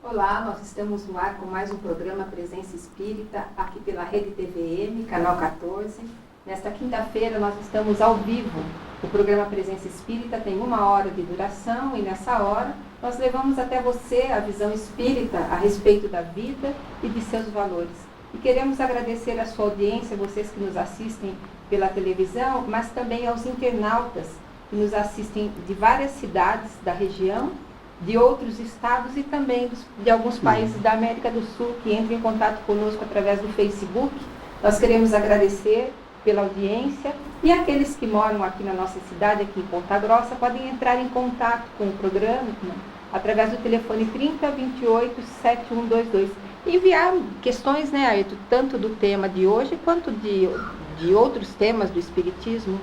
Olá, nós estamos no ar com mais um programa Presença Espírita, aqui pela Rede TVM, canal 14. Nesta quinta-feira nós estamos ao vivo. O programa Presença Espírita tem 1 hora de duração e nessa hora nós levamos até você a visão espírita a respeito da vida e de seus valores. E queremos agradecer a sua audiência, vocês que nos assistem pela televisão, mas também aos internautas que nos assistem de várias cidades da região, de outros estados e também de alguns países da América do Sul que entram em contato conosco através do Facebook. Nós queremos agradecer pela audiência e aqueles que moram aqui na nossa cidade, aqui em Ponta Grossa, podem entrar em contato com o programa através do telefone 3028-7122 e enviar questões, né, Ayrton, tanto do tema de hoje quanto de outros temas do Espiritismo.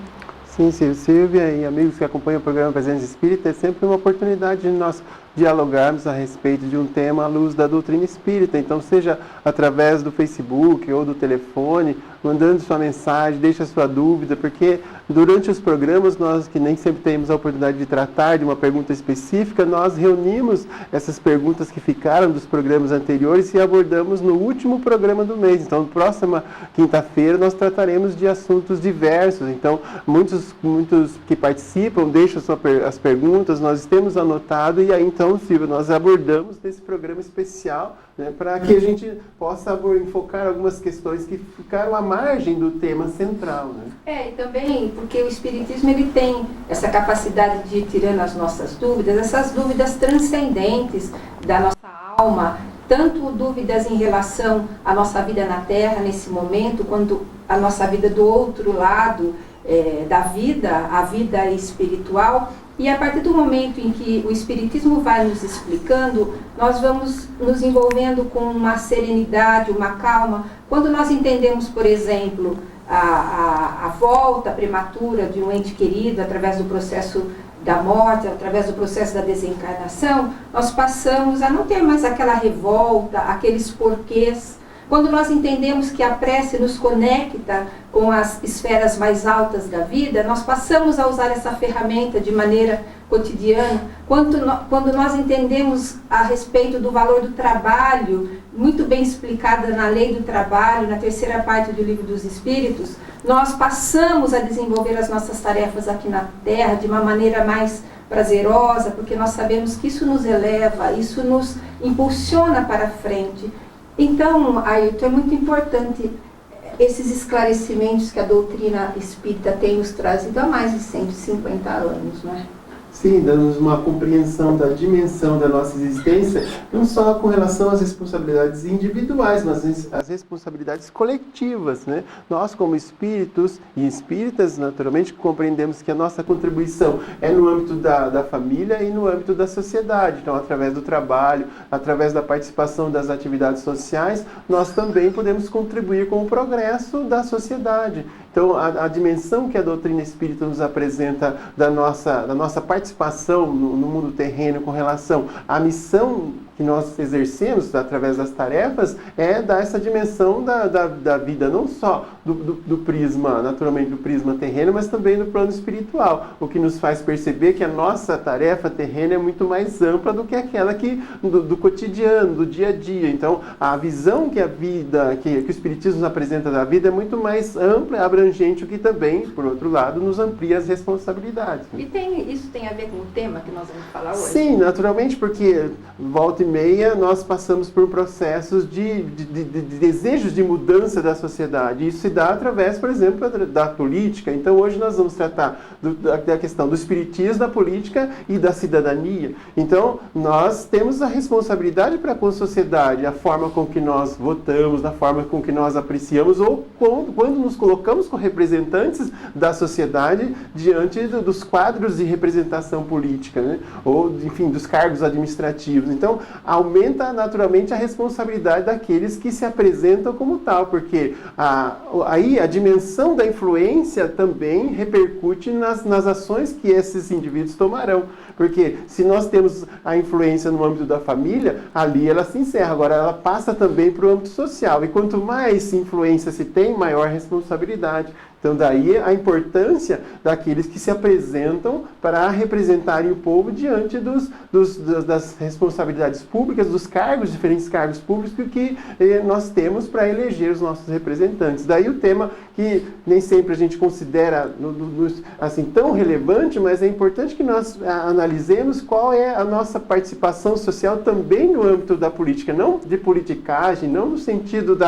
Sim, Silvia e amigos que acompanham o programa Presença Espírita, é sempre uma oportunidade de nós dialogarmos a respeito de um tema à luz da doutrina espírita. Então, seja através do Facebook ou do telefone, mandando sua mensagem, deixa sua dúvida, porque durante os programas, nós que nem sempre temos a oportunidade de tratar de uma pergunta específica, nós reunimos essas perguntas que ficaram dos programas anteriores e abordamos no último programa do mês. Então, na próxima quinta-feira, nós trataremos de assuntos diversos. Então, muitos que participam deixam as perguntas, nós temos anotado e aí, então, Silvia, nós abordamos nesse programa especial, né, para que a gente possa enfocar algumas questões que ficaram à margem do tema central. Né? E também porque o Espiritismo ele tem essa capacidade de ir tirando as nossas dúvidas, essas dúvidas transcendentes da nossa alma, tanto dúvidas em relação à nossa vida na Terra nesse momento, quanto a nossa vida do outro lado da vida, a vida espiritual. E a partir do momento em que o Espiritismo vai nos explicando, nós vamos nos envolvendo com uma serenidade, uma calma. Quando nós entendemos, por exemplo, a volta prematura de um ente querido através do processo da morte, através do processo da desencarnação, nós passamos a não ter mais aquela revolta, aqueles porquês. Quando nós entendemos que a prece nos conecta com as esferas mais altas da vida, nós passamos a usar essa ferramenta de maneira cotidiana. Quando nós entendemos a respeito do valor do trabalho, muito bem explicada na Lei do Trabalho, na terceira parte do Livro dos Espíritos, nós passamos a desenvolver as nossas tarefas aqui na Terra de uma maneira mais prazerosa, porque nós sabemos que isso nos eleva, isso nos impulsiona para frente. Então, Ayrton, é muito importante esses esclarecimentos que a doutrina espírita tem nos trazido há mais de 150 anos, não é? Sim, dando uma compreensão da dimensão da nossa existência, não só com relação às responsabilidades individuais, mas às responsabilidades coletivas, né? Nós, como espíritos e espíritas, naturalmente, compreendemos que a nossa contribuição é no âmbito da família e no âmbito da sociedade. Então, através do trabalho, através da participação das atividades sociais, nós também podemos contribuir com o progresso da sociedade. Então, a dimensão que a doutrina espírita nos apresenta da nossa participação no mundo terreno com relação à missão que nós exercemos através das tarefas é dar essa dimensão da vida, não só do prisma, naturalmente do prisma terreno, mas também do plano espiritual, o que nos faz perceber que a nossa tarefa terrena é muito mais ampla do que aquela do cotidiano, do dia a dia. Então, a visão que a vida, que o Espiritismo nos apresenta da vida é muito mais ampla, abrangente, o que também, por outro lado, nos amplia as responsabilidades. E isso tem a ver com o tema que nós vamos falar hoje? Sim, naturalmente, porque volta e meia nós passamos por processos de desejos de mudança da sociedade. Isso se dá através, por exemplo, da política. Então, hoje nós vamos tratar da questão do espiritismo, da política e da cidadania. Então, nós temos a responsabilidade para com a sociedade, a forma com que nós votamos, a forma com que nós apreciamos, ou quando nos colocamos com representantes da sociedade diante dos quadros de representação política, né? Ou, enfim, dos cargos administrativos. Então, aumenta naturalmente a responsabilidade daqueles que se apresentam como tal, porque aí a dimensão da influência também repercute nas ações que esses indivíduos tomarão. Porque se nós temos a influência no âmbito da família, ali ela se encerra. Agora ela passa também para o âmbito social. E quanto mais influência se tem, maior responsabilidade. Então, daí a importância daqueles que se apresentam para representarem o povo diante das responsabilidades públicas, dos cargos, diferentes cargos públicos que nós temos para eleger os nossos representantes. Daí o tema que nem sempre a gente considera assim, tão relevante, mas é importante que nós analisemos qual é a nossa participação social também no âmbito da política, não de politicagem, não no sentido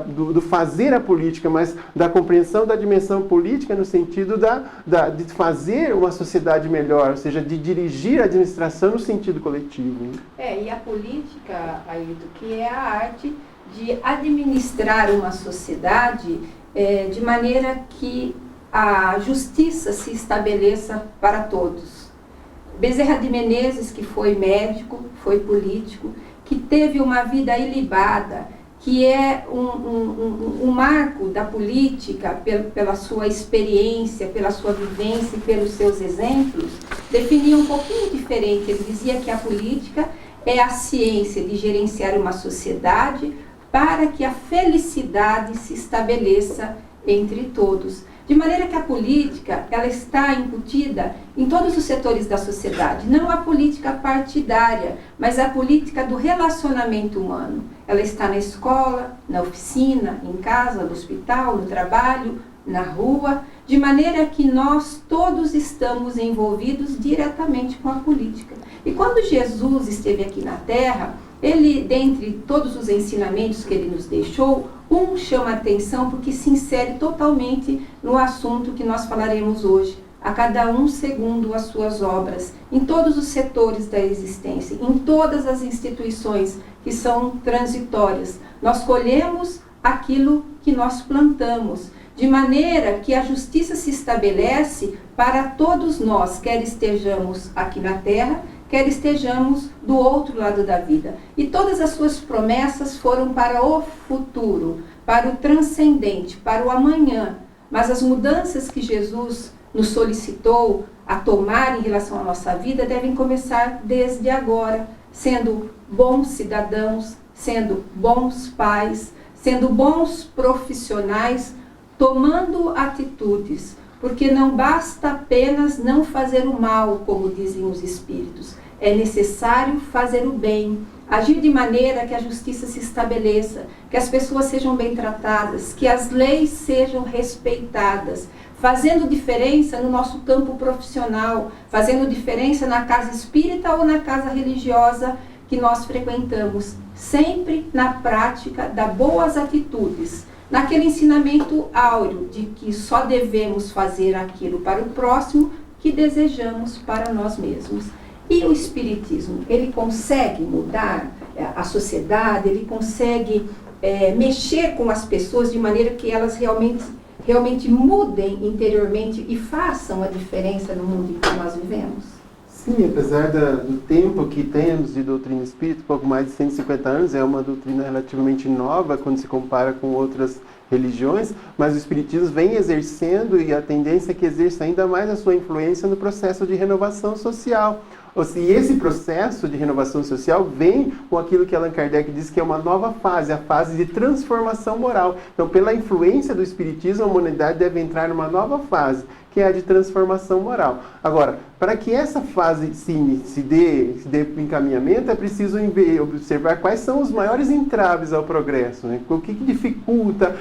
do fazer a política, mas da compreensão da dimensão política no sentido de fazer uma sociedade melhor, ou seja, de dirigir a administração no sentido coletivo. E a política, Ailton, que é a arte de administrar uma sociedade de maneira que a justiça se estabeleça para todos. Bezerra de Menezes, que foi médico, foi político, que teve uma vida ilibada, que é um marco da política pela sua experiência, pela sua vivência e pelos seus exemplos, definia um pouquinho diferente. Ele dizia que a política é a ciência de gerenciar uma sociedade para que a felicidade se estabeleça entre todos. De maneira que a política, ela está incutida em todos os setores da sociedade, não a política partidária, mas a política do relacionamento humano. Ela está na escola, na oficina, em casa, no hospital, no trabalho, na rua, de maneira que nós todos estamos envolvidos diretamente com a política. E quando Jesus esteve aqui na Terra, ele, dentre todos os ensinamentos que ele nos deixou, chama a atenção porque se insere totalmente no assunto que nós falaremos hoje. A cada um segundo as suas obras, em todos os setores da existência, em todas as instituições que são transitórias. Nós colhemos aquilo que nós plantamos, de maneira que a justiça se estabelece para todos nós, quer estejamos aqui na Terra, quer estejamos do outro lado da vida. E todas as suas promessas foram para o futuro, para o transcendente, para o amanhã. Mas as mudanças que Jesus nos solicitou a tomar em relação à nossa vida devem começar desde agora, sendo bons cidadãos, sendo bons pais, sendo bons profissionais, tomando atitudes, porque não basta apenas não fazer o mal, como dizem os espíritos. É necessário fazer o bem, agir de maneira que a justiça se estabeleça, que as pessoas sejam bem tratadas, que as leis sejam respeitadas, fazendo diferença no nosso campo profissional, fazendo diferença na casa espírita ou na casa religiosa que nós frequentamos, sempre na prática das boas atitudes, naquele ensinamento áureo de que só devemos fazer aquilo para o próximo que desejamos para nós mesmos. E o Espiritismo, ele consegue mudar a sociedade, ele consegue mexer com as pessoas de maneira que elas realmente mudem interiormente e façam a diferença no mundo em que nós vivemos? Sim, apesar do tempo que temos de doutrina espírita, pouco mais de 150 anos, é uma doutrina relativamente nova quando se compara com outras religiões, mas o Espiritismo vem exercendo, e a tendência é que exerça ainda mais a sua influência no processo de renovação social. E esse processo de renovação social vem com aquilo que Allan Kardec diz que é uma nova fase, a fase de transformação moral. Então, pela influência do Espiritismo, a humanidade deve entrar numa nova fase, que é a de transformação moral. Agora, para que essa fase se dê encaminhamento, é preciso observar quais são os maiores entraves ao progresso, né? O que dificulta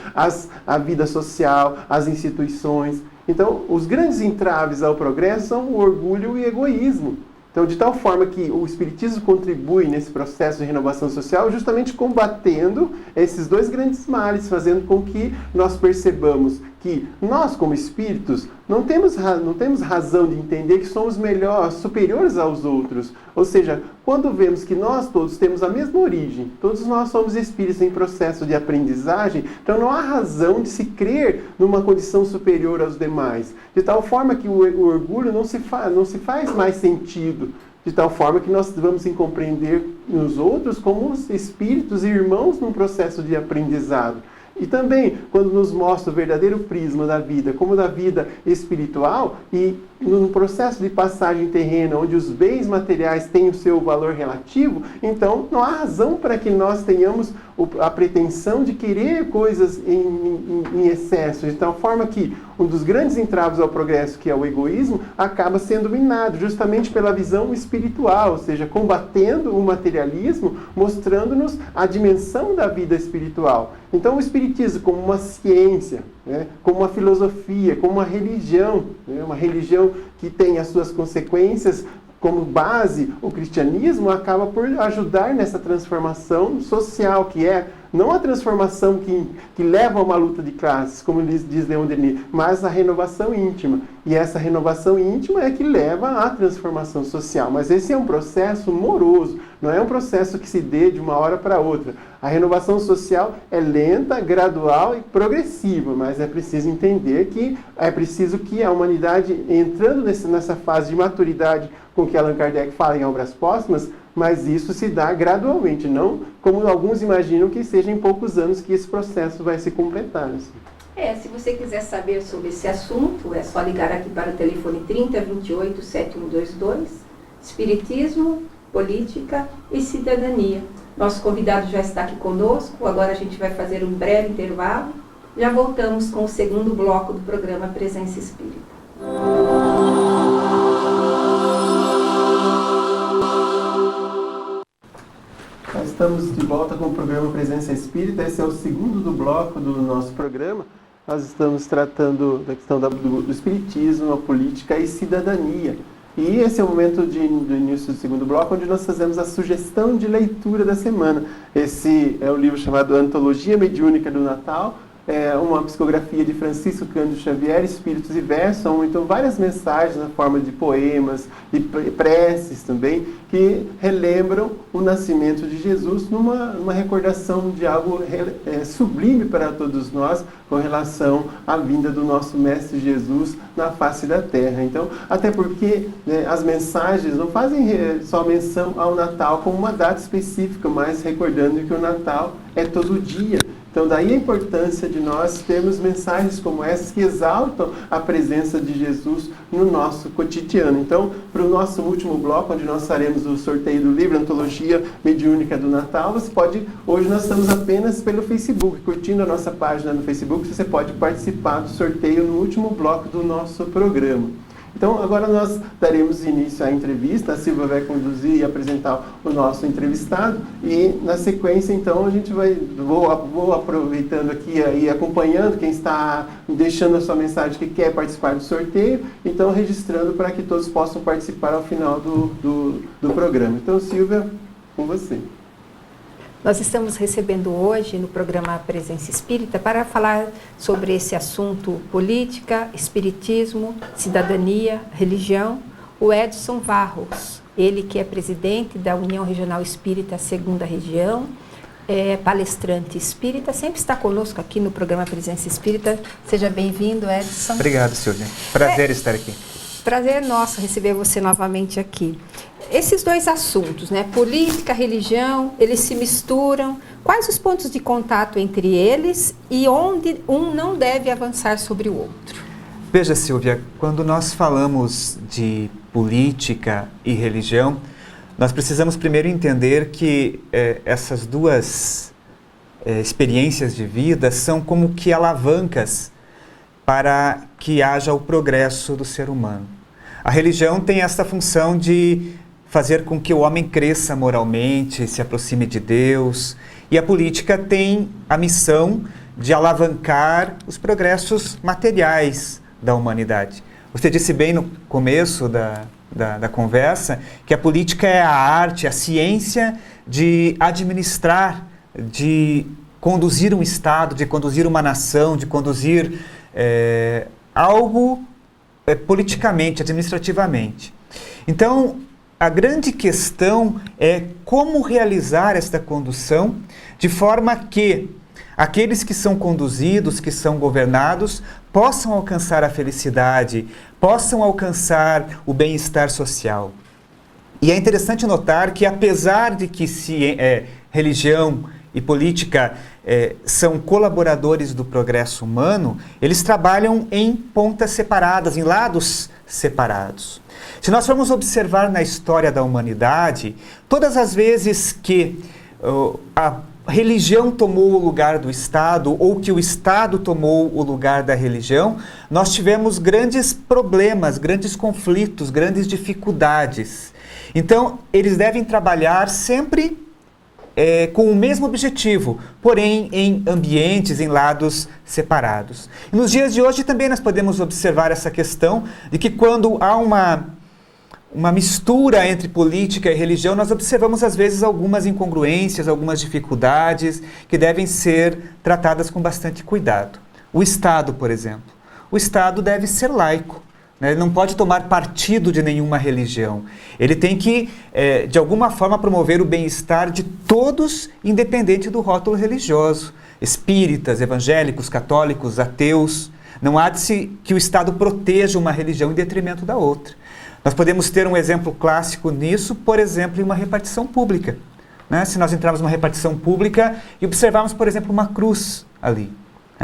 a vida social, as instituições. Então, os grandes entraves ao progresso são o orgulho e o egoísmo. Então, de tal forma que o Espiritismo contribui nesse processo de renovação social, justamente combatendo esses dois grandes males, fazendo com que nós percebamos que nós, como espíritos, não temos razão de entender que somos superiores aos outros. Ou seja, quando vemos que nós todos temos a mesma origem, todos nós somos espíritos em processo de aprendizagem, então não há razão de se crer numa condição superior aos demais. De tal forma que o orgulho não se faz mais sentido. De tal forma que nós vamos compreender os outros como os espíritos e irmãos num processo de aprendizado. E também, quando nos mostra o verdadeiro prisma da vida, como da vida espiritual, e num processo de passagem terrena, onde os bens materiais têm o seu valor relativo, então não há razão para que nós tenhamos a pretensão de querer coisas em excesso, de tal forma que um dos grandes entraves ao progresso, que é o egoísmo, acaba sendo minado justamente pela visão espiritual, ou seja, combatendo o materialismo, mostrando-nos a dimensão da vida espiritual. Então o Espiritismo como uma ciência, né, como uma filosofia, como uma religião, né, uma religião que tem as suas consequências como base, o cristianismo acaba por ajudar nessa transformação social, que é não a transformação que leva a uma luta de classes, como diz Leon Denis, mas a renovação íntima. E essa renovação íntima é que leva à transformação social. Mas esse é um processo moroso, não é um processo que se dê de uma hora para outra. A renovação social é lenta, gradual e progressiva, mas é preciso entender que é preciso que a humanidade, entrando nessa fase de maturidade com que Allan Kardec fala em Obras Póstumas, mas isso se dá gradualmente, não como alguns imaginam que seja em poucos anos que esse processo vai se completar. Assim. Se você quiser saber sobre esse assunto, é só ligar aqui para o telefone 3028-7122, Espiritismo, Política e Cidadania. Nosso convidado já está aqui conosco, agora a gente vai fazer um breve intervalo. Já voltamos com o segundo bloco do programa Presença Espírita. Nós estamos de volta com o programa Presença Espírita. Esse é o segundo do bloco do nosso programa. Nós estamos tratando da questão do Espiritismo, a política e cidadania. E esse é o momento do início do segundo bloco, onde nós fazemos a sugestão de leitura da semana. Esse é o livro chamado Antologia Mediúnica do Natal, é uma psicografia de Francisco Cândido Xavier, Espíritos e Versos, então várias mensagens na forma de poemas, de preces também, que relembram o nascimento de Jesus numa recordação de algo sublime para todos nós com relação à vinda do nosso Mestre Jesus na face da terra. Então, até porque as mensagens não fazem só menção ao Natal como uma data específica, mas recordando que o Natal é todo dia. Então, daí a importância de nós termos mensagens como essas que exaltam a presença de Jesus no nosso cotidiano. Então, para o nosso último bloco, onde nós faremos o sorteio do livro Antologia Mediúnica do Natal, você pode... Hoje nós estamos apenas pelo Facebook, curtindo a nossa página no Facebook, você pode participar do sorteio no último bloco do nosso programa. Então, agora nós daremos início à entrevista, a Silvia vai conduzir e apresentar o nosso entrevistado, e na sequência, então, a gente vou aproveitando aqui e acompanhando quem está deixando a sua mensagem que quer participar do sorteio, então registrando para que todos possam participar ao final do programa. Então, Silvia, com você. Nós estamos recebendo hoje no programa Presença Espírita para falar sobre esse assunto política, espiritismo, cidadania, religião, o Edson Varros. Ele que é presidente da União Regional Espírita Segunda Região, é palestrante espírita, sempre está conosco aqui no programa Presença Espírita. Seja bem-vindo, Edson. Obrigado, Silvia. Prazer estar aqui. Prazer nosso receber você novamente aqui. Esses dois assuntos, né, política, religião, eles se misturam. Quais os pontos de contato entre eles e onde um não deve avançar sobre o outro? Veja, Silvia, quando nós falamos de política e religião, nós precisamos primeiro entender que essas duas experiências de vida são como que alavancas para que haja o progresso do ser humano. A religião tem essa função de fazer com que o homem cresça moralmente, se aproxime de Deus, e a política tem a missão de alavancar os progressos materiais da humanidade. Você disse bem no começo da conversa que a política é a arte, a ciência de administrar, de conduzir um Estado, de conduzir uma nação, de conduzir algo politicamente, administrativamente. Então, a grande questão é como realizar esta condução de forma que aqueles que são conduzidos, que são governados, possam alcançar a felicidade, possam alcançar o bem-estar social. E é interessante notar que, apesar de que religião e política são colaboradores do progresso humano, eles trabalham em pontas separadas, em lados separados. Se nós formos observar na história da humanidade, todas as vezes que a religião tomou o lugar do Estado ou que o Estado tomou o lugar da religião, nós tivemos grandes problemas, grandes conflitos, grandes dificuldades. Então, eles devem trabalhar sempre com o mesmo objetivo, porém em ambientes, em lados separados. E nos dias de hoje também nós podemos observar essa questão de que quando há uma mistura entre política e religião, nós observamos às vezes algumas incongruências, algumas dificuldades que devem ser tratadas com bastante cuidado. O Estado, por exemplo. O Estado deve ser laico. Ele não pode tomar partido de nenhuma religião. Ele tem que, de alguma forma, promover o bem-estar de todos, independente do rótulo religioso. Espíritas, evangélicos, católicos, ateus. Não há que o Estado proteja uma religião em detrimento da outra. Nós podemos ter um exemplo clássico nisso, por exemplo, em uma repartição pública. Se nós entrarmos numa repartição pública e observarmos, por exemplo, uma cruz ali.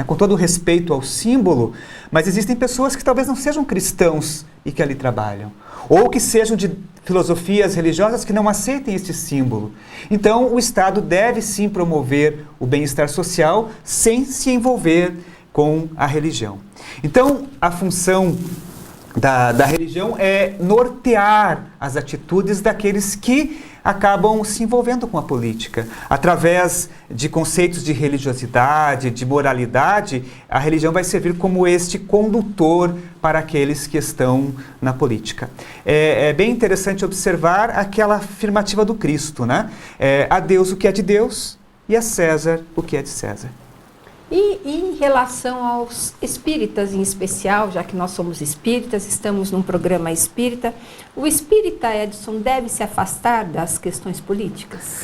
Com todo o respeito ao símbolo, mas existem pessoas que talvez não sejam cristãos e que ali trabalham. Ou que sejam de filosofias religiosas que não aceitem este símbolo. Então, o Estado deve sim promover o bem-estar social sem se envolver com a religião. Então, a função da religião é nortear as atitudes daqueles que acabam se envolvendo com a política. Através de conceitos de religiosidade, de moralidade, a religião vai servir como este condutor para aqueles que estão na política. É bem interessante observar aquela afirmativa do Cristo, a Deus o que é de Deus e a César o que é de César. E em relação aos espíritas em especial, já que nós somos espíritas, estamos num programa espírita, o espírita, Edson, deve se afastar das questões políticas?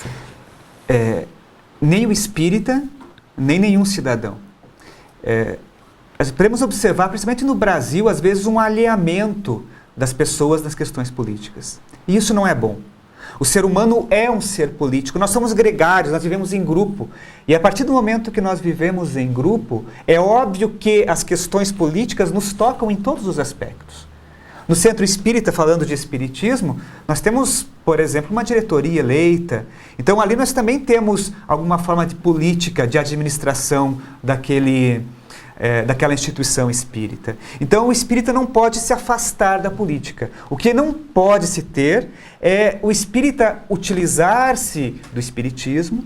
Nem o espírita, nem nenhum cidadão. Podemos observar, principalmente no Brasil, às vezes um alinhamento das pessoas das questões políticas. E isso não é bom. O ser humano é um ser político, nós somos gregários, nós vivemos em grupo. E a partir do momento que nós vivemos em grupo, é óbvio que as questões políticas nos tocam em todos os aspectos. No Centro Espírita, falando de espiritismo, nós temos, por exemplo, uma diretoria eleita. Então ali nós também temos alguma forma de política, de administração daquela instituição espírita. Então o espírita não pode se afastar da política. O que não pode se ter é o espírita utilizar-se do espiritismo,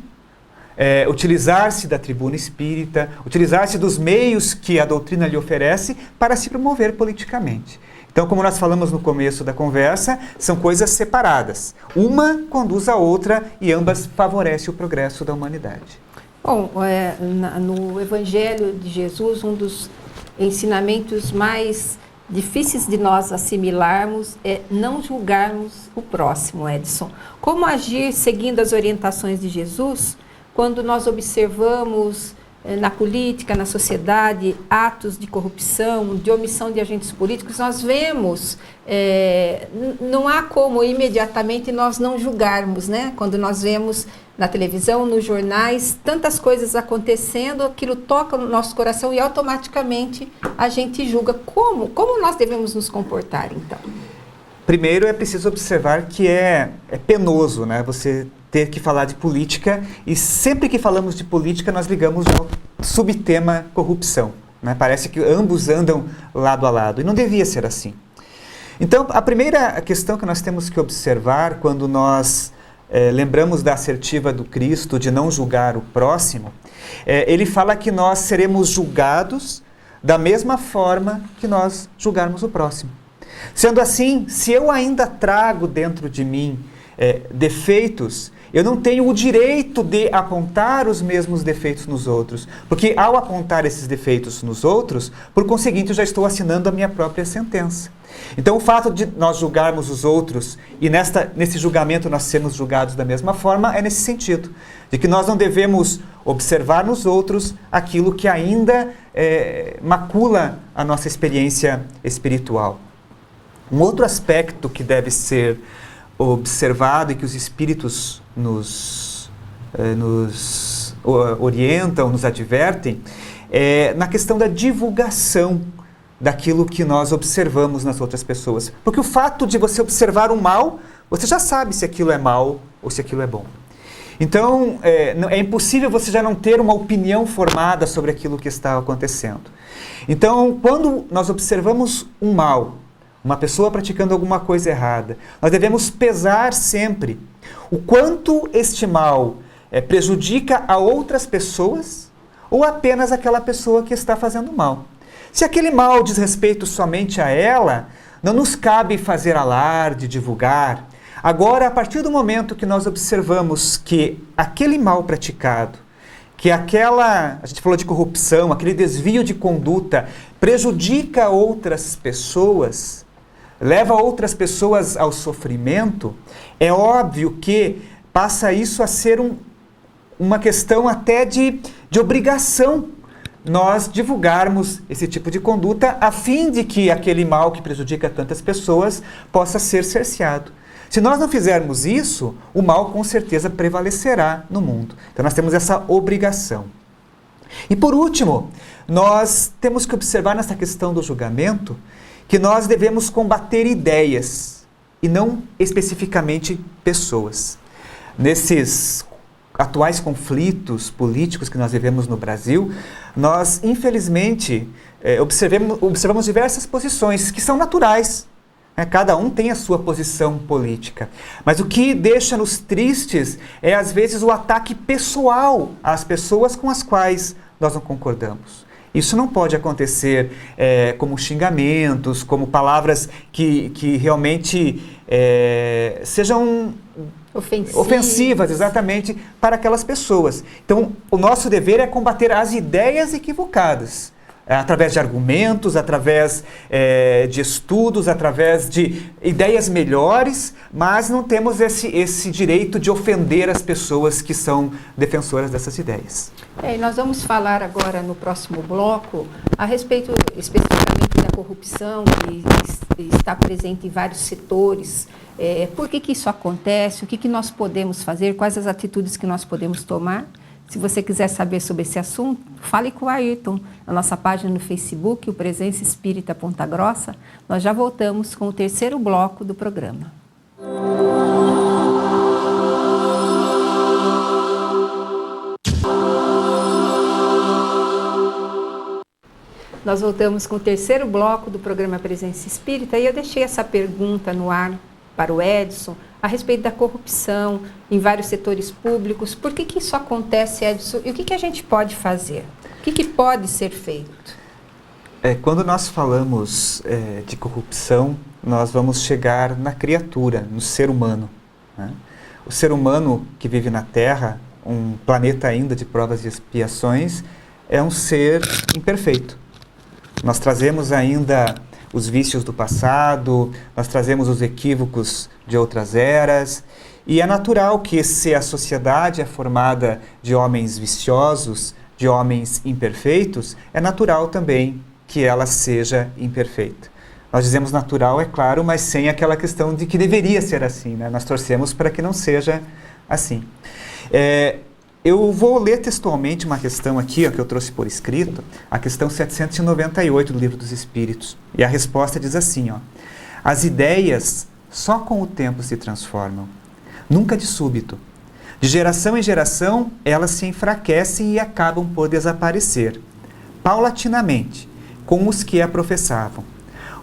utilizar-se da tribuna espírita, utilizar-se dos meios que a doutrina lhe oferece para se promover politicamente. Então, como nós falamos no começo da conversa, são coisas separadas. Uma conduz à outra e ambas favorecem o progresso da humanidade. Bom, no Evangelho de Jesus, um dos ensinamentos mais difíceis de nós assimilarmos é não julgarmos o próximo, Edson. Como agir seguindo as orientações de Jesus quando nós observamos na política, na sociedade, atos de corrupção, de omissão de agentes políticos? Nós vemos, não há como imediatamente nós não julgarmos, quando nós vemos na televisão, nos jornais, tantas coisas acontecendo, aquilo toca no nosso coração e automaticamente a gente julga. Como nós devemos nos comportar, então? Primeiro é preciso observar que é penoso, você ter que falar de política, e sempre que falamos de política nós ligamos ao subtema corrupção. Parece que ambos andam lado a lado, e não devia ser assim. Então, a primeira questão que nós temos que observar quando nós lembramos da assertiva do Cristo de não julgar o próximo, ele fala que nós seremos julgados da mesma forma que nós julgarmos o próximo. Sendo assim, se eu ainda trago dentro de mim defeitos, eu não tenho o direito de apontar os mesmos defeitos nos outros, porque ao apontar esses defeitos nos outros, por conseguinte, eu já estou assinando a minha própria sentença. Então, o fato de nós julgarmos os outros e nesse julgamento nós sermos julgados da mesma forma é nesse sentido, de que nós não devemos observar nos outros aquilo que ainda macula a nossa experiência espiritual. Um outro aspecto que deve ser observado e que os espíritos nos orientam, nos advertem, na questão da divulgação daquilo que nós observamos nas outras pessoas. Porque o fato de você observar um mal, você já sabe se aquilo é mal ou se aquilo é bom. Então, é impossível você já não ter uma opinião formada sobre aquilo que está acontecendo. Então, quando nós observamos um mal, uma pessoa praticando alguma coisa errada, nós devemos pesar sempre o quanto este mal prejudica a outras pessoas ou apenas aquela pessoa que está fazendo mal. Se aquele mal diz respeito somente a ela, não nos cabe fazer alarde, divulgar. Agora, a partir do momento que nós observamos que aquele mal praticado, que a gente falou de corrupção, aquele desvio de conduta, prejudica outras pessoas, leva outras pessoas ao sofrimento, é óbvio que passa isso a ser uma questão até de obrigação nós divulgarmos esse tipo de conduta a fim de que aquele mal que prejudica tantas pessoas possa ser cerceado. Se nós não fizermos isso, o mal com certeza prevalecerá no mundo. Então nós temos essa obrigação. E por último, nós temos que observar nessa questão do julgamento que nós devemos combater ideias e não especificamente pessoas. Nesses atuais conflitos políticos que nós vivemos no Brasil, nós infelizmente observamos diversas posições que são naturais. Cada um tem a sua posição política. Mas o que deixa-nos tristes é, às vezes, o ataque pessoal às pessoas com as quais nós não concordamos. Isso não pode acontecer como xingamentos, como palavras que realmente sejam ofensivas, exatamente, para aquelas pessoas. Então, o nosso dever é combater as ideias equivocadas. Através de argumentos, através de estudos, através de ideias melhores, mas não temos esse direito de ofender as pessoas que são defensoras dessas ideias. E nós vamos falar agora no próximo bloco a respeito especificamente da corrupção que está presente em vários setores. Por que isso acontece? O que nós podemos fazer? Quais as atitudes que nós podemos tomar? Se você quiser saber sobre esse assunto, fale com o Ayrton, na nossa página no Facebook, o Presença Espírita Ponta Grossa. Nós já voltamos com o terceiro bloco do programa. Nós voltamos com o terceiro bloco do programa Presença Espírita e eu deixei essa pergunta no ar para o Edson, a respeito da corrupção em vários setores públicos. Por que isso acontece, Edson? E o que a gente pode fazer? O que pode ser feito? Quando nós falamos de corrupção, nós vamos chegar na criatura, no ser humano, né? O ser humano que vive na Terra, um planeta ainda de provas e expiações, é um ser imperfeito. Nós trazemos ainda os vícios do passado, nós trazemos os equívocos de outras eras, e é natural que se a sociedade é formada de homens viciosos, de homens imperfeitos, é natural também que ela seja imperfeita. Nós dizemos natural, é claro, mas sem aquela questão de que deveria ser assim, né? Nós torcemos para que não seja assim. Eu vou ler textualmente uma questão aqui, que eu trouxe por escrito, a questão 798 do Livro dos Espíritos. E a resposta diz assim, as ideias só com o tempo se transformam, nunca de súbito. De geração em geração, elas se enfraquecem e acabam por desaparecer, paulatinamente, com os que a professavam,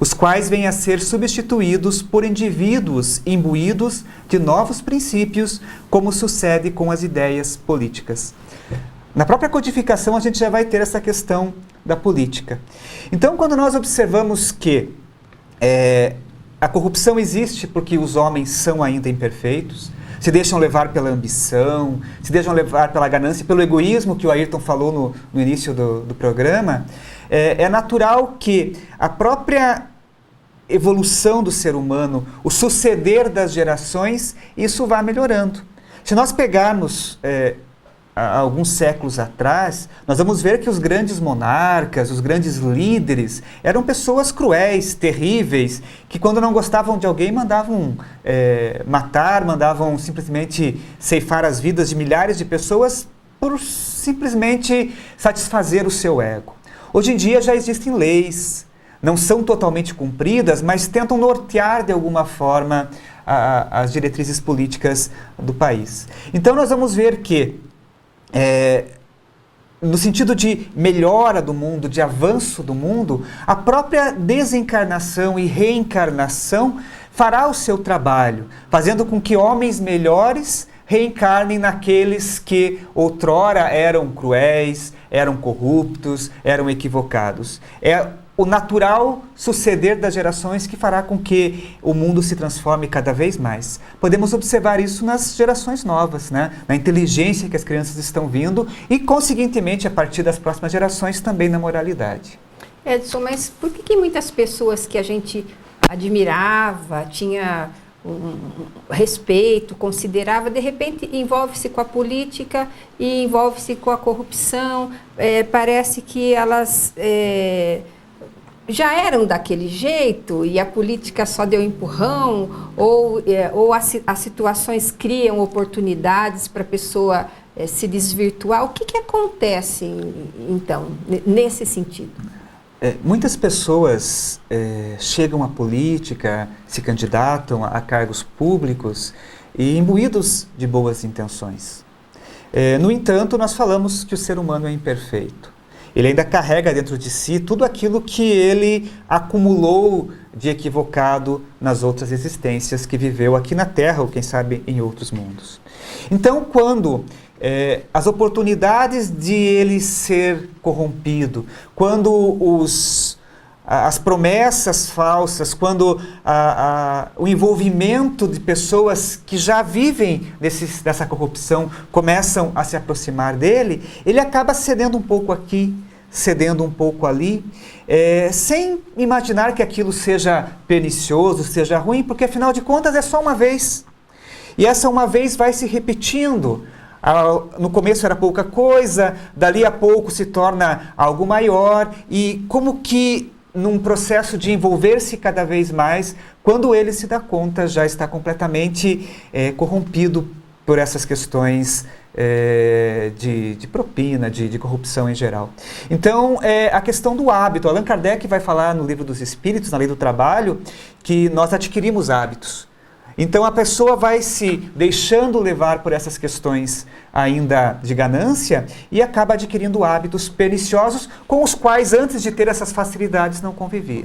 os quais vêm a ser substituídos por indivíduos imbuídos de novos princípios, como sucede com as ideias políticas. Na própria codificação, a gente já vai ter essa questão da política. Então, quando nós observamos que a corrupção existe porque os homens são ainda imperfeitos, se deixam levar pela ambição, se deixam levar pela ganância, pelo egoísmo que o Ayrton falou no início do programa, é natural que a própria evolução do ser humano, o suceder das gerações, isso vá melhorando. Se nós pegarmos há alguns séculos atrás, nós vamos ver que os grandes monarcas, os grandes líderes, eram pessoas cruéis, terríveis, que quando não gostavam de alguém mandavam matar, mandavam simplesmente ceifar as vidas de milhares de pessoas por simplesmente satisfazer o seu ego. Hoje em dia já existem leis, não são totalmente cumpridas, mas tentam nortear de alguma forma as diretrizes políticas do país. Então nós vamos ver que, no sentido de melhora do mundo, de avanço do mundo, a própria desencarnação e reencarnação fará o seu trabalho, fazendo com que homens melhores reencarnem naqueles que outrora eram cruéis, eram corruptos, eram equivocados. É o natural suceder das gerações que fará com que o mundo se transforme cada vez mais. Podemos observar isso nas gerações novas, né? Na inteligência que as crianças estão vindo e, conseguintemente, a partir das próximas gerações, também na moralidade. Edson, mas por que muitas pessoas que a gente admirava, tinha respeito, considerava, de repente envolve-se com a política e envolve-se com a corrupção? Parece que elas já eram daquele jeito e a política só deu empurrão, ou as situações criam oportunidades para a pessoa se desvirtuar. O que acontece, então, nesse sentido? Muitas pessoas chegam à política, se candidatam a cargos públicos e imbuídos de boas intenções. No entanto, nós falamos que o ser humano é imperfeito. Ele ainda carrega dentro de si tudo aquilo que ele acumulou de equivocado nas outras existências que viveu aqui na Terra ou, quem sabe, em outros mundos. Então, quando as oportunidades de ele ser corrompido, quando as promessas falsas, quando o envolvimento de pessoas que já vivem dessa corrupção começam a se aproximar dele, ele acaba cedendo um pouco aqui, cedendo um pouco ali, sem imaginar que aquilo seja pernicioso, seja ruim, porque afinal de contas é só uma vez. E essa uma vez vai se repetindo. No começo era pouca coisa, dali a pouco se torna algo maior, e como que num processo de envolver-se cada vez mais, quando ele se dá conta, já está completamente corrompido por essas questões de propina, de corrupção em geral. Então, a questão do hábito. Allan Kardec vai falar no Livro dos Espíritos, na Lei do Trabalho, que nós adquirimos hábitos. Então a pessoa vai se deixando levar por essas questões ainda de ganância e acaba adquirindo hábitos perniciosos com os quais, antes de ter essas facilidades, não convivia.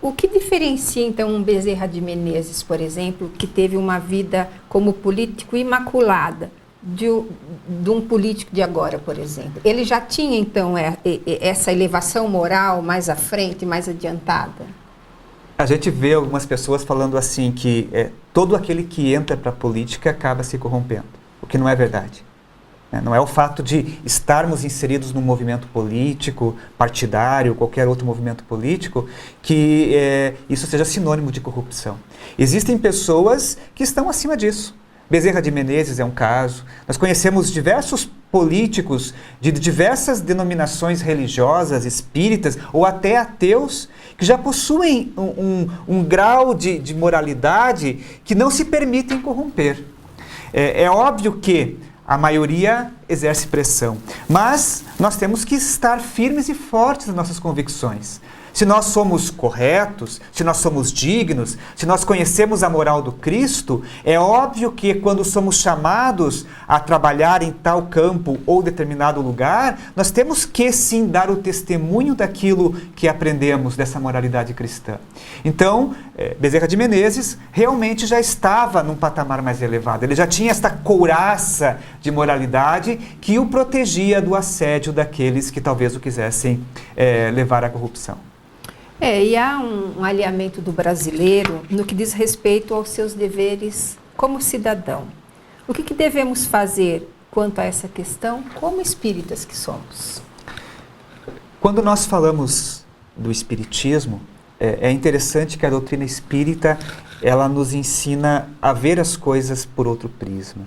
O que diferencia, então, um Bezerra de Menezes, por exemplo, que teve uma vida como político imaculada, de um político de agora, por exemplo? Ele já tinha, então, essa elevação moral mais à frente, mais adiantada? A gente vê algumas pessoas falando assim que todo aquele que entra para a política acaba se corrompendo, o que não é verdade. Não é o fato de estarmos inseridos num movimento político, partidário, qualquer outro movimento político, que isso seja sinônimo de corrupção. Existem pessoas que estão acima disso. Bezerra de Menezes é um caso. Nós conhecemos diversos políticos de diversas denominações religiosas, espíritas ou até ateus, que já possuem um grau de moralidade que não se permitem corromper. É óbvio que a maioria exerce pressão, mas nós temos que estar firmes e fortes nas nossas convicções. Se nós somos corretos, se nós somos dignos, se nós conhecemos a moral do Cristo, é óbvio que quando somos chamados a trabalhar em tal campo ou determinado lugar, nós temos que sim dar o testemunho daquilo que aprendemos dessa moralidade cristã. Então, Bezerra de Menezes realmente já estava num patamar mais elevado. Ele já tinha esta couraça de moralidade que o protegia do assédio daqueles que talvez o quisessem levar à corrupção. E há um alinhamento do brasileiro no que diz respeito aos seus deveres como cidadão. O que devemos fazer quanto a essa questão como espíritas que somos? Quando nós falamos do espiritismo, é interessante que a doutrina espírita ela nos ensina a ver as coisas por outro prisma.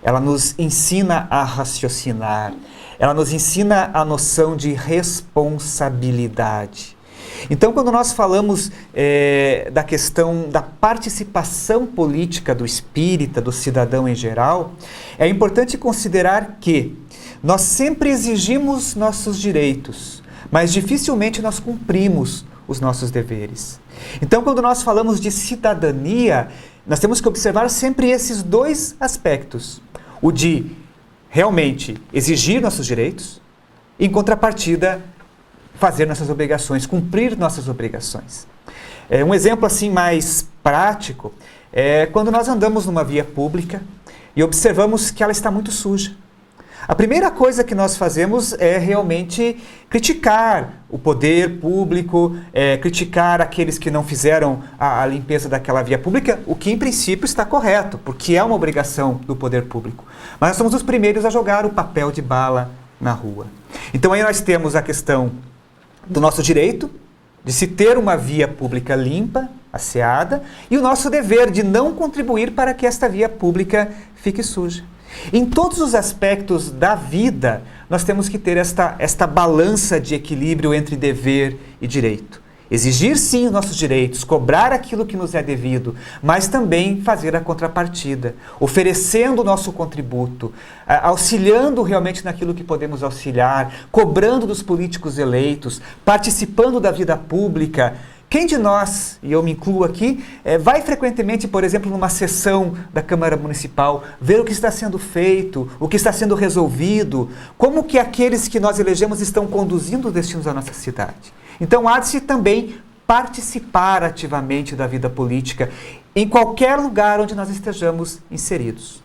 Ela nos ensina a raciocinar, ela nos ensina a noção de responsabilidade. Então, quando nós falamos da questão da participação política do espírita, do cidadão em geral, é importante considerar que nós sempre exigimos nossos direitos, mas dificilmente nós cumprimos os nossos deveres. Então, quando nós falamos de cidadania, nós temos que observar sempre esses dois aspectos. O de realmente exigir nossos direitos, em contrapartida, fazer nossas obrigações, cumprir nossas obrigações. Um exemplo assim mais prático é quando nós andamos numa via pública e observamos que ela está muito suja. A primeira coisa que nós fazemos é realmente criticar o poder público, criticar aqueles que não fizeram a limpeza daquela via pública, o que em princípio está correto, porque é uma obrigação do poder público. Mas nós somos os primeiros a jogar o papel de bala na rua. Então aí nós temos a questão do nosso direito, de se ter uma via pública limpa, asseada, e o nosso dever de não contribuir para que esta via pública fique suja. Em todos os aspectos da vida, nós temos que ter esta balança de equilíbrio entre dever e direito. Exigir sim os nossos direitos, cobrar aquilo que nos é devido, mas também fazer a contrapartida, oferecendo o nosso contributo, auxiliando realmente naquilo que podemos auxiliar, cobrando dos políticos eleitos, participando da vida pública. Quem de nós, e eu me incluo aqui, vai frequentemente, por exemplo, numa sessão da Câmara Municipal, ver o que está sendo feito, o que está sendo resolvido, como que aqueles que nós elegemos estão conduzindo os destinos da nossa cidade? Então, há de se também participar ativamente da vida política em qualquer lugar onde nós estejamos inseridos.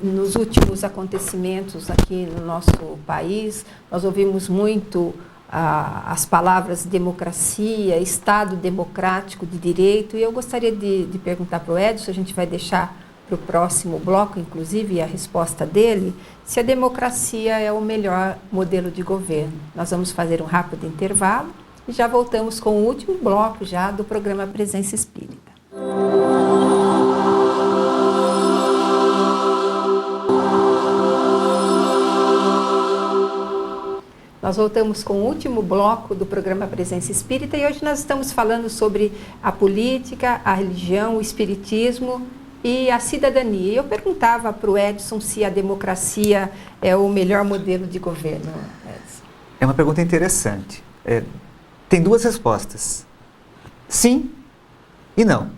Nos últimos acontecimentos aqui no nosso país, nós ouvimos muito as palavras democracia, Estado democrático de direito, e eu gostaria de perguntar para o Edson, a gente vai deixar para o próximo bloco, inclusive, a resposta dele, se a democracia é o melhor modelo de governo. Nós vamos fazer um rápido intervalo e já voltamos com o último bloco já do programa Presença Espírita. Nós voltamos com o último bloco do programa Presença Espírita e hoje nós estamos falando sobre a política, a religião, o espiritismo e a cidadania. Eu perguntava para o Edson se a democracia é o melhor modelo de governo. Edson. É uma pergunta interessante. Tem duas respostas. Sim e não.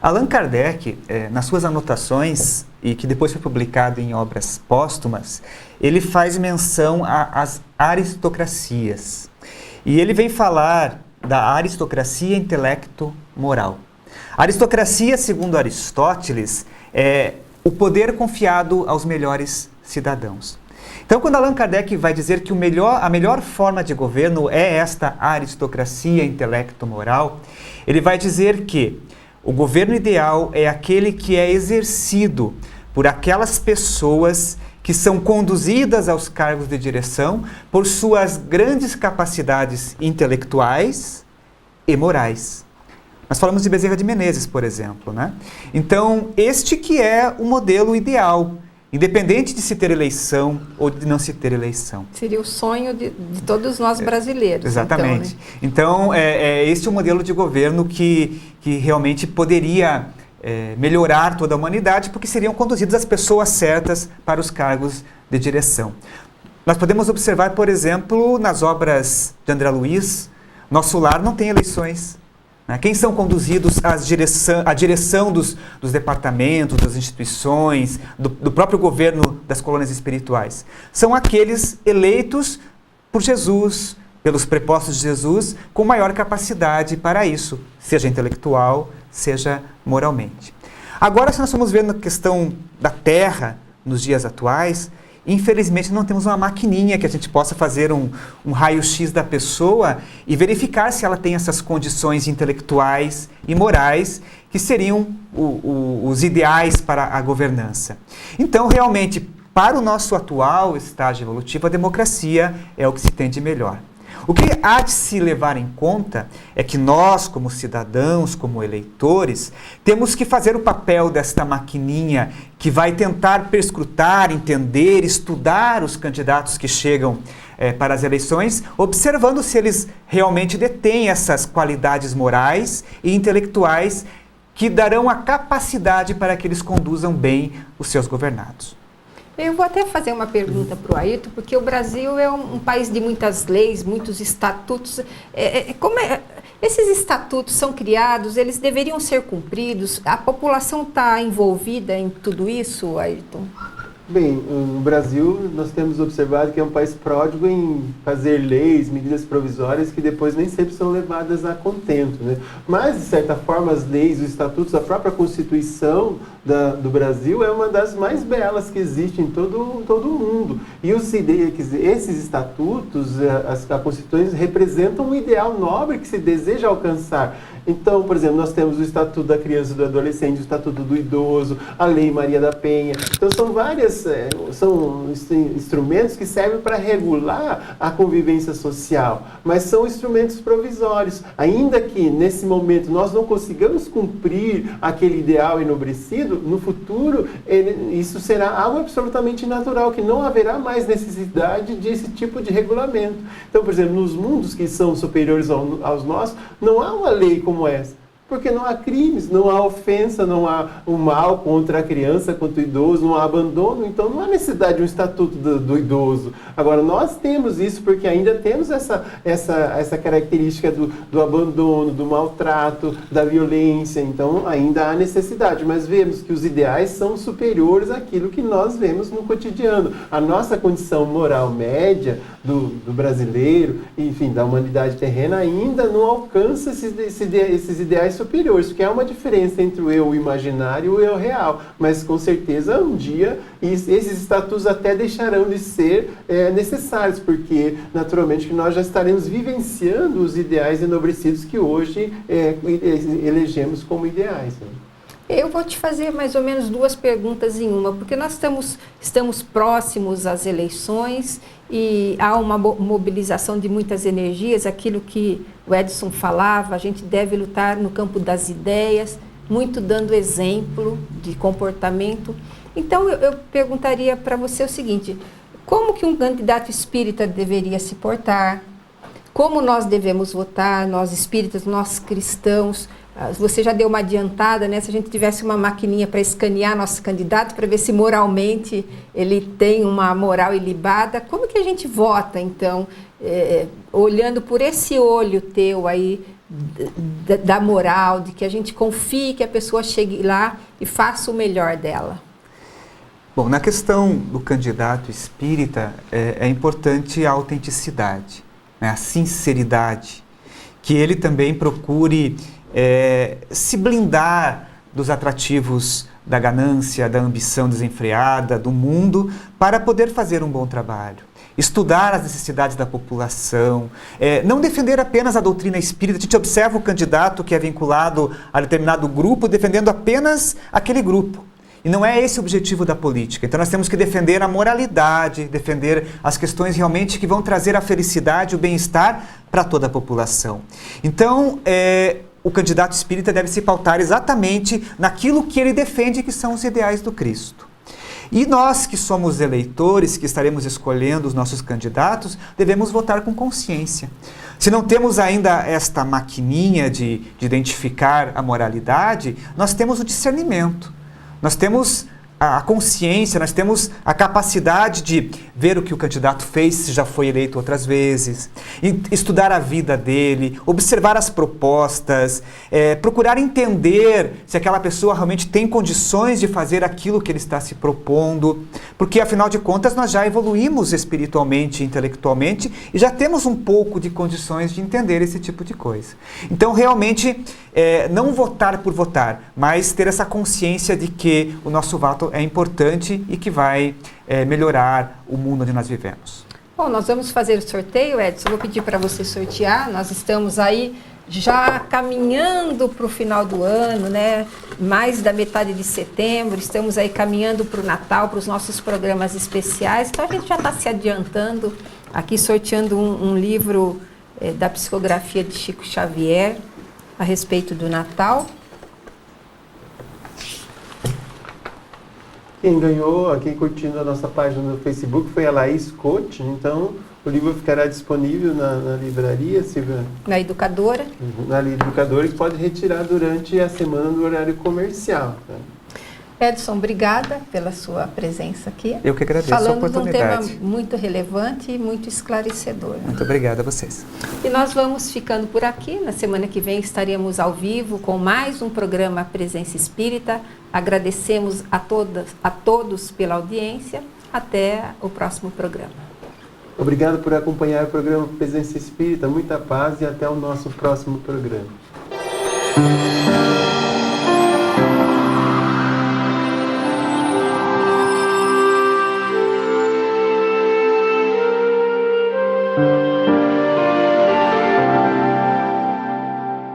Allan Kardec, nas suas anotações, e que depois foi publicado em obras póstumas, ele faz menção às aristocracias. E ele vem falar da aristocracia intelecto-moral. A aristocracia, segundo Aristóteles, é o poder confiado aos melhores cidadãos. Então, quando Allan Kardec vai dizer que a melhor forma de governo é esta aristocracia intelecto-moral, ele vai dizer que o governo ideal é aquele que é exercido por aquelas pessoas que são conduzidas aos cargos de direção por suas grandes capacidades intelectuais e morais. Nós falamos de Bezerra de Menezes, por exemplo, né? Então, este que é o modelo ideal, independente de se ter eleição ou de não se ter eleição. Seria o sonho de todos nós brasileiros. Exatamente. Então, é este o modelo de governo que realmente poderia melhorar toda a humanidade, porque seriam conduzidas as pessoas certas para os cargos de direção. Nós podemos observar, por exemplo, nas obras de André Luiz, Nosso Lar não tem eleições. Quem são conduzidos à direção dos departamentos, das instituições, do próprio governo das colônias espirituais? São aqueles eleitos por Jesus, pelos prepostos de Jesus, com maior capacidade para isso, seja intelectual, seja moralmente. Agora, se nós formos ver na questão da terra, nos dias atuais, infelizmente não temos uma maquininha que a gente possa fazer um raio-x da pessoa e verificar se ela tem essas condições intelectuais e morais que seriam os ideais para a governança. Então, realmente, para o nosso atual estágio evolutivo, a democracia é o que se tem de melhor. O que há de se levar em conta é que nós, como cidadãos, como eleitores, temos que fazer o papel desta maquininha que vai tentar perscrutar, entender, estudar os candidatos que chegam para as eleições, observando se eles realmente detêm essas qualidades morais e intelectuais que darão a capacidade para que eles conduzam bem os seus governados. Eu vou até fazer uma pergunta para o Ayrton, porque o Brasil é um país de muitas leis, muitos estatutos. Esses estatutos são criados, eles deveriam ser cumpridos? A população está envolvida em tudo isso, Ayrton? Bem, no Brasil nós temos observado que é um país pródigo em fazer leis, medidas provisórias que depois nem sempre são levadas a contento, né? Mas, de certa forma, as leis, os estatutos, a própria Constituição do Brasil é uma das mais belas que existe em todo o mundo. E esses estatutos, as Constituições, representam um ideal nobre que se deseja alcançar. Então, por exemplo, nós temos o Estatuto da Criança e do Adolescente, o Estatuto do Idoso, a Lei Maria da Penha. Então, são instrumentos que servem para regular a convivência social, mas são instrumentos provisórios. Ainda que, nesse momento, nós não consigamos cumprir aquele ideal enobrecido, no futuro, isso será algo absolutamente natural, que não haverá mais necessidade desse tipo de regulamento. Então, por exemplo, nos mundos que são superiores aos nossos, não há uma lei como essa. Porque não há crimes, não há ofensa, não há um mal contra a criança, contra o idoso, não há abandono, então não há necessidade de um estatuto do idoso. Agora, nós temos isso porque ainda temos essa característica do abandono, do maltrato, da violência, então ainda há necessidade, mas vemos que os ideais são superiores àquilo que nós vemos no cotidiano. A nossa condição moral média do brasileiro, enfim, da humanidade terrena, ainda não alcança esses ideais superiores, porque há uma diferença entre o eu imaginário e o eu real, mas com certeza um dia esses estatutos até deixarão de ser necessários, porque naturalmente nós já estaremos vivenciando os ideais enobrecidos que hoje elegemos como ideais, né? Eu vou te fazer mais ou menos duas perguntas em uma, porque nós estamos próximos às eleições e há uma mobilização de muitas energias, aquilo que o Edson falava, a gente deve lutar no campo das ideias, muito dando exemplo de comportamento. Então eu perguntaria para você o seguinte: como que um candidato espírita deveria se portar? Como nós devemos votar, nós espíritas, nós cristãos? Você já deu uma adiantada, né? Se a gente tivesse uma maquininha para escanear nosso candidato, para ver se moralmente ele tem uma moral ilibada, como que a gente vota, então, olhando por esse olho teu aí, da moral, de que a gente confie que a pessoa chegue lá e faça o melhor dela? Bom, na questão do candidato espírita, é importante a autenticidade, né? A sinceridade, que ele também procure se blindar dos atrativos da ganância, da ambição desenfreada, do mundo, para poder fazer um bom trabalho. Estudar as necessidades da população, não defender apenas a doutrina espírita. A gente observa o candidato que é vinculado a determinado grupo, defendendo apenas aquele grupo. E não é esse o objetivo da política. Então nós temos que defender a moralidade, defender as questões realmente que vão trazer a felicidade, o bem-estar para toda a população. Então, o candidato espírita deve se pautar exatamente naquilo que ele defende, que são os ideais do Cristo. E nós que somos eleitores, que estaremos escolhendo os nossos candidatos, devemos votar com consciência. Se não temos ainda esta maquininha de identificar a moralidade, nós temos o discernimento. Nós temos a consciência, nós temos a capacidade de ver o que o candidato fez, se já foi eleito outras vezes, estudar a vida dele, observar as propostas, procurar entender se aquela pessoa realmente tem condições de fazer aquilo que ele está se propondo, porque afinal de contas nós já evoluímos espiritualmente e intelectualmente e já temos um pouco de condições de entender esse tipo de coisa. Então realmente não votar por votar, mas ter essa consciência de que o nosso voto é importante e que vai melhorar o mundo onde nós vivemos. Bom, nós vamos fazer o sorteio, Edson. Vou pedir para você sortear. Nós estamos aí já caminhando para o final do ano, né? Mais da metade de setembro. Estamos aí caminhando para o Natal, para os nossos programas especiais. Então a gente já está se adiantando aqui, sorteando um livro da psicografia de Chico Xavier a respeito do Natal. Quem ganhou, aqui curtindo a nossa página no Facebook, foi a Laís Cote. Então, o livro ficará disponível na livraria, Silvia? Na Educadora. Na Educadora, que pode retirar durante a semana no horário comercial. Tá? Edson, obrigada pela sua presença aqui. Eu que agradeço a Falando de um oportunidade. tema muito relevante e muito esclarecedor. Muito obrigado a vocês. E nós vamos ficando por aqui. Na semana que vem estaremos ao vivo com mais um programa Presença Espírita. Agradecemos a todos pela audiência. Até o próximo programa. Obrigado por acompanhar o programa Presença Espírita. Muita paz e até o nosso próximo programa.